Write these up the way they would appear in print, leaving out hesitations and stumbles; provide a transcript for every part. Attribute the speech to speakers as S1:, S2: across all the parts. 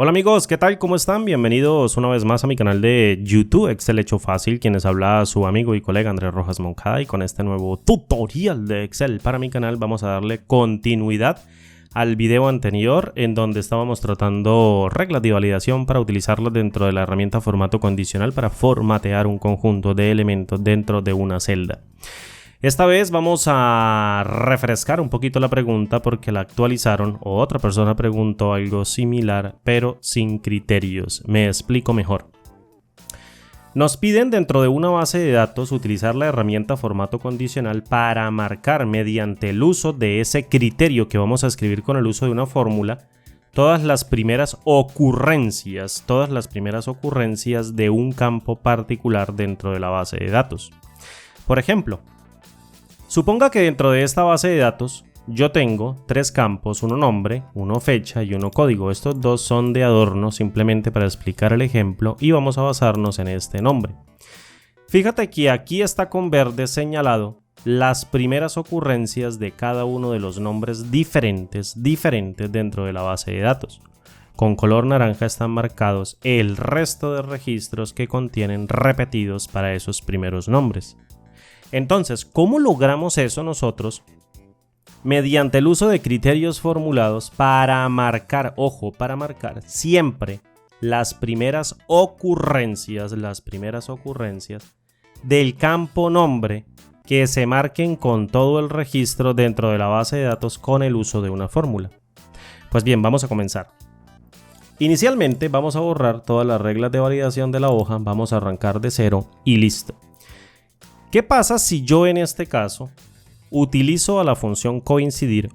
S1: Hola amigos, ¿qué tal? ¿Cómo están? Bienvenidos una vez más a mi canal de YouTube, Excel Hecho Fácil, quienes habla su amigo y colega Andrés Rojas Moncada, y con este nuevo tutorial de Excel para mi canal vamos a darle continuidad al video anterior en donde estábamos tratando reglas de validación para utilizarlas dentro de la herramienta formato condicional para formatear un conjunto de elementos dentro de una celda. Esta vez vamos a refrescar un poquito la pregunta porque la actualizaron o otra persona preguntó algo similar pero sin criterios. Me explico mejor. Nos piden dentro de una base de datos utilizar la herramienta formato condicional para marcar mediante el uso de ese criterio que vamos a escribir con el uso de una fórmula todas las primeras ocurrencias de un campo particular dentro de la base de datos. Por ejemplo, suponga que dentro de esta base de datos yo tengo tres campos, uno nombre, uno fecha y uno código. Estos dos son de adorno simplemente para explicar el ejemplo y vamos a basarnos en este nombre. Fíjate que aquí está con verde señalado las primeras ocurrencias de cada uno de los nombres diferentes dentro de la base de datos. Con color naranja están marcados el resto de registros que contienen repetidos para esos primeros nombres. Entonces, ¿cómo logramos eso nosotros? Mediante el uso de criterios formulados para marcar, para marcar siempre las primeras ocurrencias del campo nombre que se marquen con todo el registro dentro de la base de datos con el uso de una fórmula. Pues bien, vamos a comenzar. Inicialmente vamos a borrar todas las reglas de validación de la hoja, vamos a arrancar de cero y listo. ¿Qué pasa si yo en este caso utilizo a la función coincidir,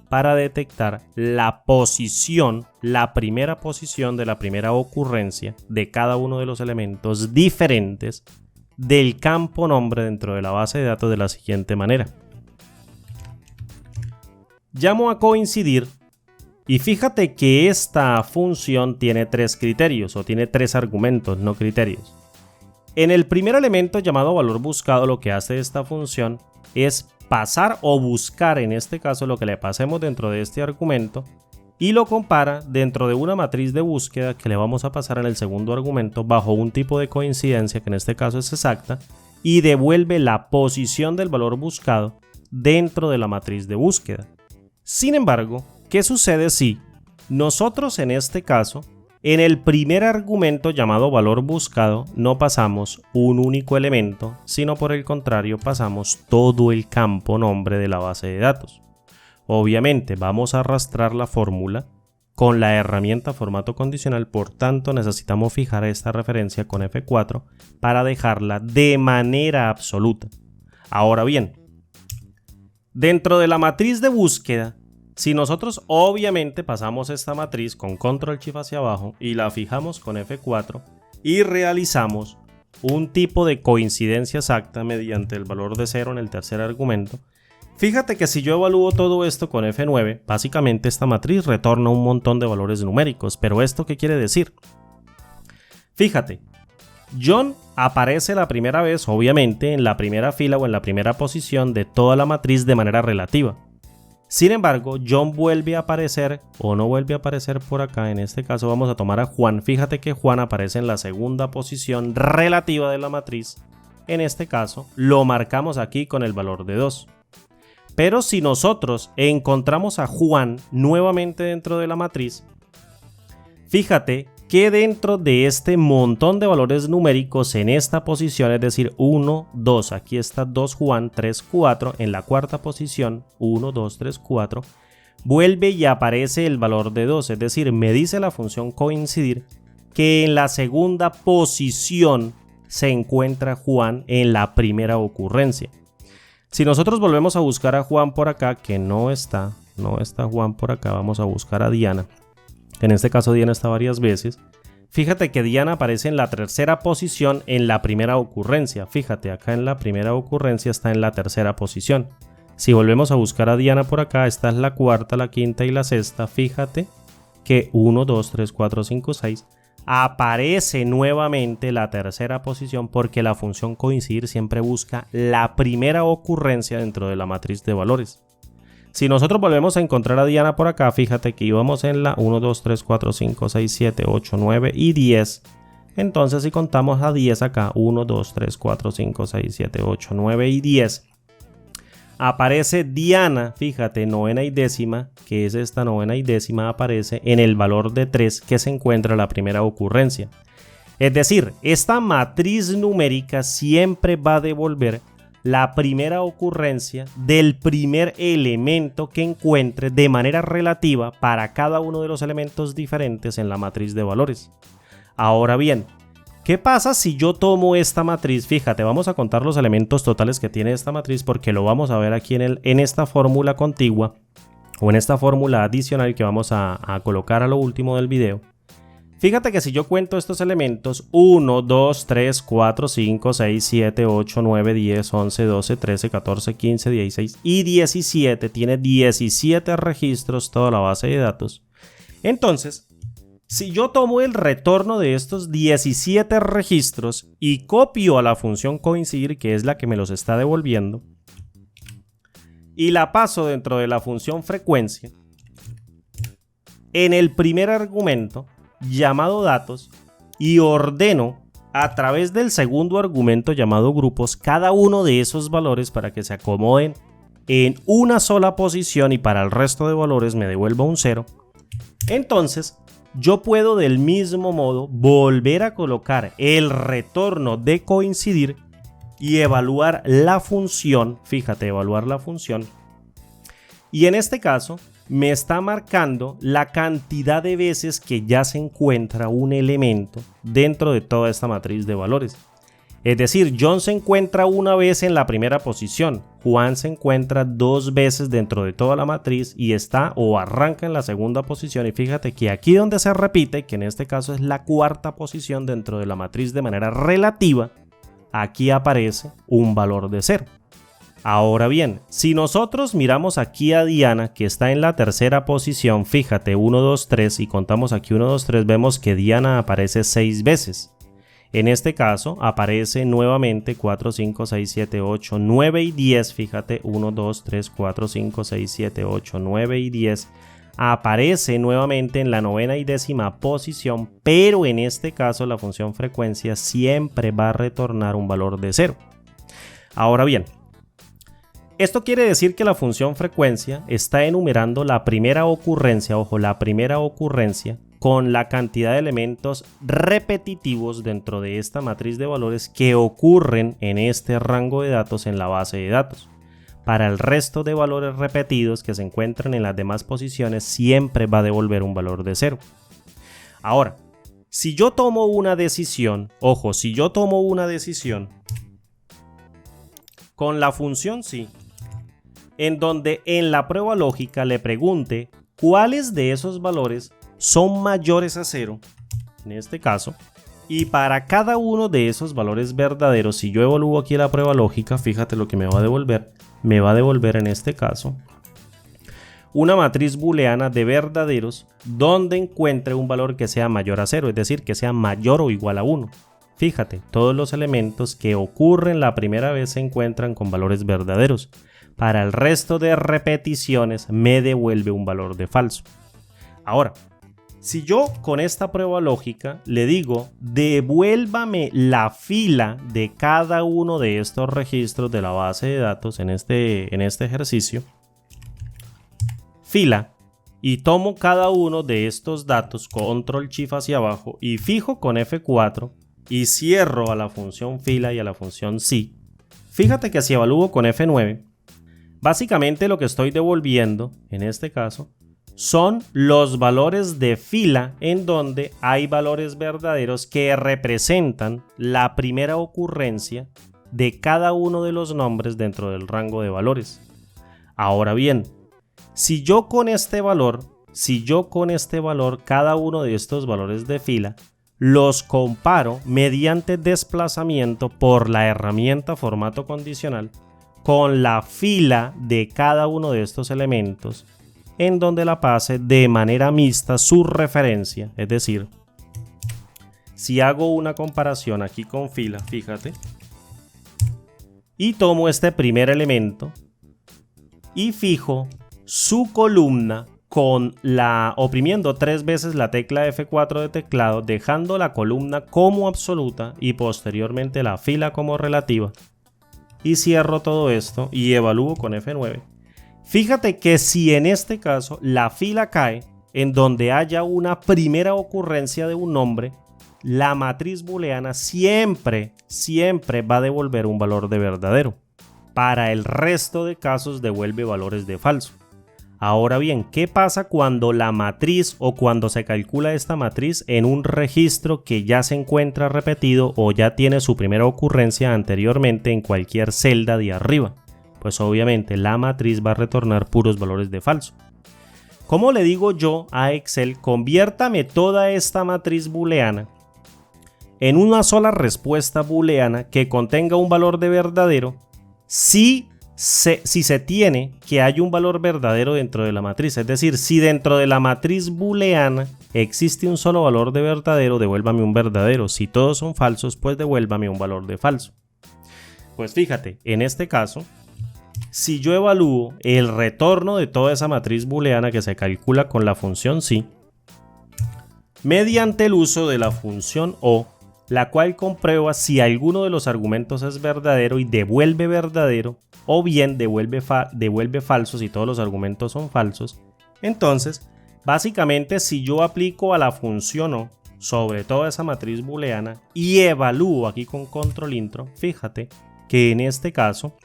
S1: para detectar la primera posición de la primera ocurrencia de cada uno de los elementos diferentes del campo nombre dentro de la base de datos de la siguiente manera? Llamo a coincidir y fíjate que esta función tiene tres criterios o tiene tres argumentos, no criterios. En el primer elemento llamado valor buscado, lo que hace esta función es pasar o buscar, en este caso lo que le pasemos dentro de este argumento, y lo compara dentro de una matriz de búsqueda que le vamos a pasar en el segundo argumento bajo un tipo de coincidencia que en este caso es exacta, y devuelve la posición del valor buscado dentro de la matriz de búsqueda. Sin embargo, ¿qué sucede si nosotros en este caso en el primer argumento llamado valor buscado no pasamos un único elemento, sino por el contrario pasamos todo el campo nombre de la base de datos? Obviamente vamos a arrastrar la fórmula con la herramienta formato condicional, por tanto necesitamos fijar esta referencia con F4 para dejarla de manera absoluta. Ahora bien, dentro de la matriz de búsqueda, si nosotros obviamente pasamos esta matriz con control shift hacia abajo y la fijamos con F4 y realizamos un tipo de coincidencia exacta mediante el valor de 0 en el tercer argumento, fíjate que si yo evalúo todo esto con F9, básicamente esta matriz retorna un montón de valores numéricos. ¿Pero esto qué quiere decir? Fíjate, John aparece la primera vez obviamente en la primera fila o en la primera posición de toda la matriz de manera relativa. Sin embargo, John vuelve a aparecer o no vuelve a aparecer por acá. En este caso vamos a tomar a Juan. Fíjate que Juan aparece en la segunda posición relativa de la matriz. En este caso lo marcamos aquí con el valor de 2. Pero si nosotros encontramos a Juan nuevamente dentro de la matriz, fíjate que dentro de este montón de valores numéricos en esta posición, es decir, 1, 2, aquí está 2 Juan, 3, 4, en la cuarta posición, 1, 2, 3, 4, vuelve y aparece el valor de 2, es decir, me dice la función coincidir que en la segunda posición se encuentra Juan en la primera ocurrencia. Si nosotros volvemos a buscar a Juan por acá, que no está Juan por acá, vamos a buscar a Diana. En este caso Diana está varias veces. Fíjate que Diana aparece en la tercera posición en la primera ocurrencia. Fíjate, acá en la primera ocurrencia está en la tercera posición. Si volvemos a buscar a Diana por acá, esta es la cuarta, la quinta y la sexta. Fíjate que 1, 2, 3, 4, 5, 6 aparece nuevamente la tercera posición porque la función coincidir siempre busca la primera ocurrencia dentro de la matriz de valores. Si nosotros volvemos a encontrar a Diana por acá, fíjate que íbamos en la 1, 2, 3, 4, 5, 6, 7, 8, 9 y 10. Entonces si contamos a 10 acá, 1, 2, 3, 4, 5, 6, 7, 8, 9 y 10. Aparece Diana, fíjate, novena y décima, que es esta novena y décima, aparece en el valor de 3 que se encuentra la primera ocurrencia. Es decir, esta matriz numérica siempre va a devolver la primera ocurrencia del primer elemento que encuentre de manera relativa para cada uno de los elementos diferentes en la matriz de valores. Ahora bien, ¿qué pasa si yo tomo esta matriz? Fíjate, vamos a contar los elementos totales que tiene esta matriz porque lo vamos a ver aquí en esta fórmula contigua o en esta fórmula adicional que vamos a colocar a lo último del video. Fíjate que si yo cuento estos elementos 1, 2, 3, 4, 5, 6, 7, 8, 9, 10, 11, 12, 13, 14, 15, 16 y 17, tiene 17 registros toda la base de datos. Entonces, si yo tomo el retorno de estos 17 registros y copio a la función coincidir, que es la que me los está devolviendo, y la paso dentro de la función frecuencia, en el primer argumento llamado datos y ordeno a través del segundo argumento llamado grupos cada uno de esos valores para que se acomoden en una sola posición y para el resto de valores me devuelva un 0, entonces yo puedo del mismo modo volver a colocar el retorno de coincidir y evaluar la función, fíjate, evaluar la función, y en este caso me está marcando la cantidad de veces que ya se encuentra un elemento dentro de toda esta matriz de valores. Es decir, John se encuentra una vez en la primera posición, Juan se encuentra 2 veces dentro de toda la matriz y está o arranca en la segunda posición. Y fíjate que aquí donde se repite, que en este caso es la cuarta posición dentro de la matriz de manera relativa, aquí aparece un valor de 0. Ahora bien, si nosotros miramos aquí a Diana, que está en la tercera posición, fíjate, 1, 2, 3, y contamos aquí 1, 2, 3, vemos que Diana aparece 6 veces. En este caso, aparece nuevamente 4, 5, 6, 7, 8, 9 y 10, fíjate, 1, 2, 3, 4, 5, 6, 7, 8, 9 y 10. Aparece nuevamente en la novena y décima posición, pero en este caso la función frecuencia siempre va a retornar un valor de 0. Ahora bien, esto quiere decir que la función frecuencia está enumerando la primera ocurrencia, ojo, la primera ocurrencia con la cantidad de elementos repetitivos dentro de esta matriz de valores que ocurren en este rango de datos en la base de datos. Para el resto de valores repetidos que se encuentran en las demás posiciones siempre va a devolver un valor de 0. Ahora, si yo tomo una decisión, ojo, si yo tomo una decisión con la función sí, en donde en la prueba lógica le pregunte cuáles de esos valores son mayores a 0, en este caso, y para cada uno de esos valores verdaderos, si yo evalúo aquí la prueba lógica, fíjate lo que me va a devolver en este caso una matriz booleana de verdaderos donde encuentre un valor que sea mayor a 0, es decir, que sea mayor o igual a 1. Fíjate, todos los elementos que ocurren la primera vez se encuentran con valores verdaderos. Para el resto de repeticiones me devuelve un valor de falso. Ahora, si yo con esta prueba lógica le digo devuélvame la fila de cada uno de estos registros de la base de datos en este ejercicio, fila, y tomo cada uno de estos datos, control shift hacia abajo y fijo con F4 y cierro a la función fila y a la función sí, fíjate que si evalúo con F9, básicamente lo que estoy devolviendo en este caso son los valores de fila en donde hay valores verdaderos que representan la primera ocurrencia de cada uno de los nombres dentro del rango de valores. Ahora bien, si yo con este valor, cada uno de estos valores de fila, los comparo mediante desplazamiento por la herramienta formato condicional con la fila de cada uno de estos elementos, en donde la pase de manera mixta su referencia, es decir, si hago una comparación aquí con fila, fíjate, y tomo este primer elemento y fijo su columna oprimiendo 3 veces la tecla F4 de teclado, dejando la columna como absoluta y posteriormente la fila como relativa. Y cierro todo esto y evalúo con F9. Fíjate que si en este caso la fila cae en donde haya una primera ocurrencia de un nombre, la matriz booleana siempre va a devolver un valor de verdadero. Para el resto de casos devuelve valores de falso. Ahora bien, ¿qué pasa cuando la matriz o cuando se calcula esta matriz en un registro que ya se encuentra repetido o ya tiene su primera ocurrencia anteriormente en cualquier celda de arriba? Pues obviamente la matriz va a retornar puros valores de falso. ¿Cómo le digo yo a Excel? Conviértame toda esta matriz booleana en una sola respuesta booleana que contenga un valor de verdadero si se tiene que hay un valor verdadero dentro de la matriz. Es decir, si dentro de la matriz booleana existe un solo valor de verdadero, devuélvame un verdadero. Si todos son falsos, pues devuélvame un valor de falso. Pues fíjate, en este caso, si yo evalúo el retorno de toda esa matriz booleana que se calcula con la función sí, mediante el uso de la función O, la cual comprueba si alguno de los argumentos es verdadero y devuelve verdadero, o bien devuelve falso si todos los argumentos son falsos. Entonces, básicamente, si yo aplico a la función O sobre toda esa matriz booleana y evalúo aquí con control intro, fíjate que en este caso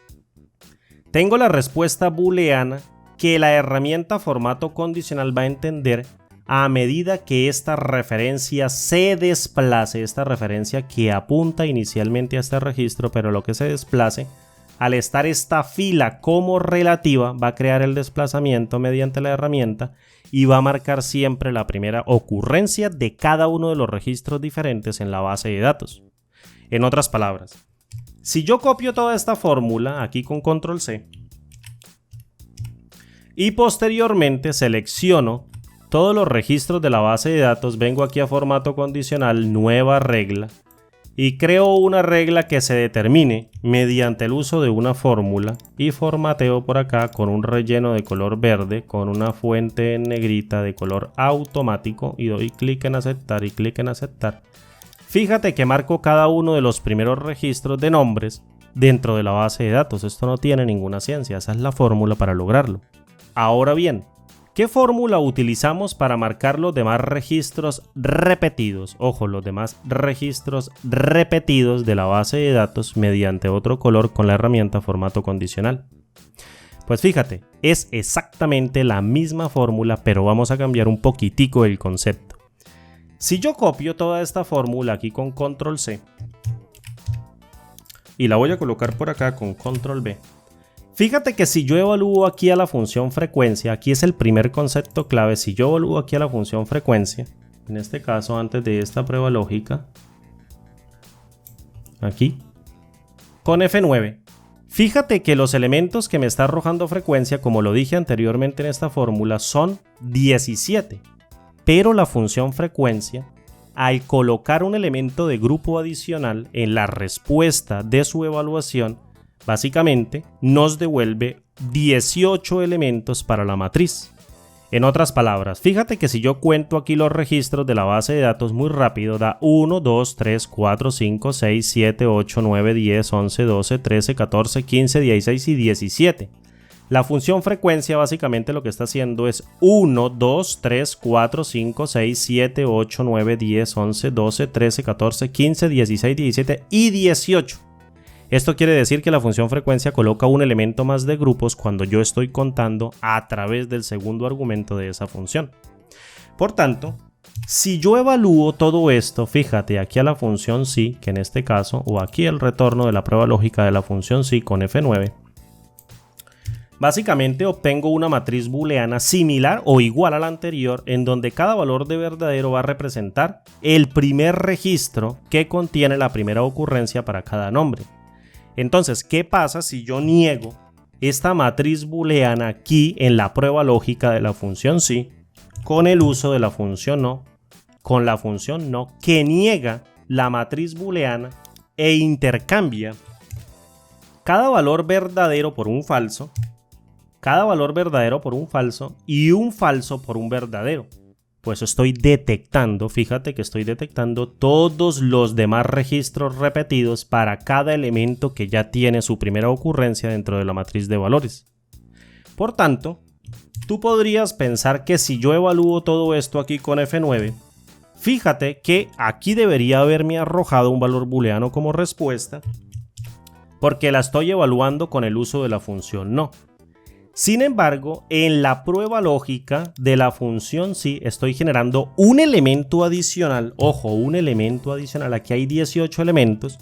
S1: tengo la respuesta booleana que la herramienta formato condicional va a entender a medida que esta referencia se desplace, esta referencia que apunta inicialmente a este registro, pero lo que se desplace, al estar esta fila como relativa, va a crear el desplazamiento mediante la herramienta y va a marcar siempre la primera ocurrencia de cada uno de los registros diferentes en la base de datos. En otras palabras, si yo copio toda esta fórmula aquí con control C y posteriormente selecciono todos los registros de la base de datos, vengo aquí a formato condicional, nueva regla, y creo una regla que se determine mediante el uso de una fórmula y formateo por acá con un relleno de color verde, con una fuente en negrita de color automático y doy clic en aceptar y clic en aceptar. Fíjate que marco cada uno de los primeros registros de nombres dentro de la base de datos. Esto no tiene ninguna ciencia, esa es la fórmula para lograrlo. Ahora bien, ¿qué fórmula utilizamos para marcar los demás registros repetidos? Ojo, los demás registros repetidos de la base de datos mediante otro color con la herramienta formato condicional. Pues fíjate, es exactamente la misma fórmula, pero vamos a cambiar un poquitico el concepto. Si yo copio toda esta fórmula aquí con control C y la voy a colocar por acá con control V, fíjate que si yo evalúo aquí a la función frecuencia, aquí es el primer concepto clave, si yo evalúo aquí a la función frecuencia, en este caso antes de esta prueba lógica, aquí, con F9, fíjate que los elementos que me está arrojando frecuencia, como lo dije anteriormente en esta fórmula, son 17, pero la función frecuencia, al colocar un elemento de grupo adicional en la respuesta de su evaluación, básicamente nos devuelve 18 elementos para la matriz. En otras palabras, fíjate que si yo cuento aquí los registros de la base de datos muy rápido, da 1, 2, 3, 4, 5, 6, 7, 8, 9, 10, 11, 12, 13, 14, 15, 16 y 17. La función frecuencia básicamente lo que está haciendo es 1, 2, 3, 4, 5, 6, 7, 8, 9, 10, 11, 12, 13, 14, 15, 16, 17 y 18. Esto quiere decir que la función frecuencia coloca un elemento más de grupos cuando yo estoy contando a través del segundo argumento de esa función. Por tanto, si yo evalúo todo esto, fíjate aquí a la función sí, que en este caso, o aquí el retorno de la prueba lógica de la función sí con F9, básicamente obtengo una matriz booleana similar o igual a la anterior, en donde cada valor de verdadero va a representar el primer registro que contiene la primera ocurrencia para cada nombre. Entonces, ¿qué pasa si yo niego esta matriz booleana aquí en la prueba lógica de la función sí con el uso de la función no, con la función no, que niega la matriz booleana e intercambia cada valor verdadero por un falso, cada valor verdadero por un falso y un falso por un verdadero. Pues estoy detectando, fíjate que estoy detectando todos los demás registros repetidos para cada elemento que ya tiene su primera ocurrencia dentro de la matriz de valores. Por tanto, tú podrías pensar que si yo evalúo todo esto aquí con F9, fíjate que aquí debería haberme arrojado un valor booleano como respuesta, porque la estoy evaluando con el uso de la función no. Sin embargo, en la prueba lógica de la función sí estoy generando un elemento adicional, ojo, un elemento adicional, aquí hay 18 elementos,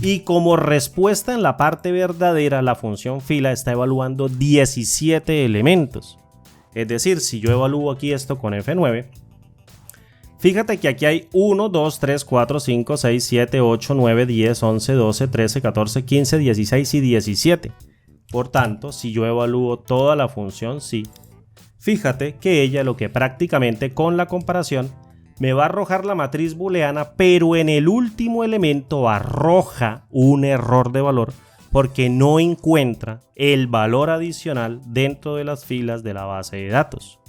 S1: y como respuesta en la parte verdadera la función fila está evaluando 17 elementos. Es decir, si yo evalúo aquí esto con F9, fíjate que aquí hay 1, 2, 3, 4, 5, 6, 7, 8, 9, 10, 11, 12, 13, 14, 15, 16 y 17. Por tanto, si yo evalúo toda la función sí, fíjate que ella lo que prácticamente con la comparación me va a arrojar la matriz booleana, pero en el último elemento arroja un error de valor porque no encuentra el valor adicional dentro de las filas de la base de datos.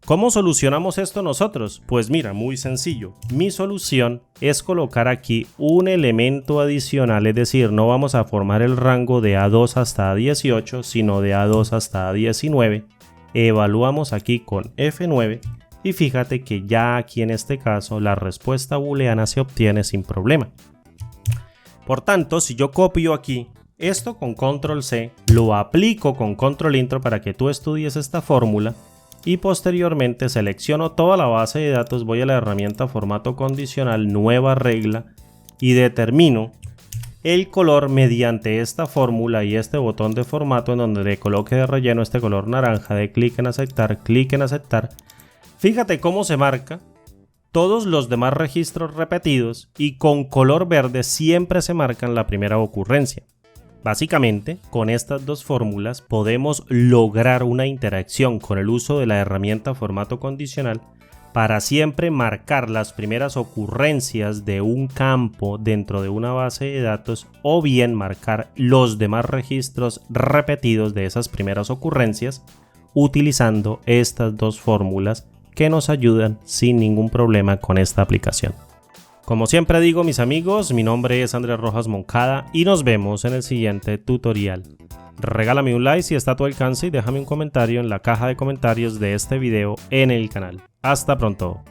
S1: ¿Cómo solucionamos esto nosotros? Pues mira, muy sencillo. Mi solución es colocar aquí un elemento adicional, es decir, no vamos a formar el rango de A2 hasta A18, sino de A2 hasta A19. Evaluamos aquí con F9 y fíjate que ya aquí en este caso la respuesta booleana se obtiene sin problema. Por tanto, si yo copio aquí esto con control C, lo aplico con control intro para que tú estudies esta fórmula, y posteriormente selecciono toda la base de datos, voy a la herramienta formato condicional, nueva regla, y determino el color mediante esta fórmula y este botón de formato en donde le coloque de relleno este color naranja de clic en aceptar, clic en aceptar. Fíjate cómo se marca todos los demás registros repetidos y con color verde siempre se marcan la primera ocurrencia. Básicamente, con estas dos fórmulas podemos lograr una interacción con el uso de la herramienta formato condicional para siempre marcar las primeras ocurrencias de un campo dentro de una base de datos o bien marcar los demás registros repetidos de esas primeras ocurrencias utilizando estas dos fórmulas que nos ayudan sin ningún problema con esta aplicación. Como siempre digo, mis amigos, mi nombre es Andrés Rojas Moncada y nos vemos en el siguiente tutorial. Regálame un like si está a tu alcance y déjame un comentario en la caja de comentarios de este video en el canal. Hasta pronto.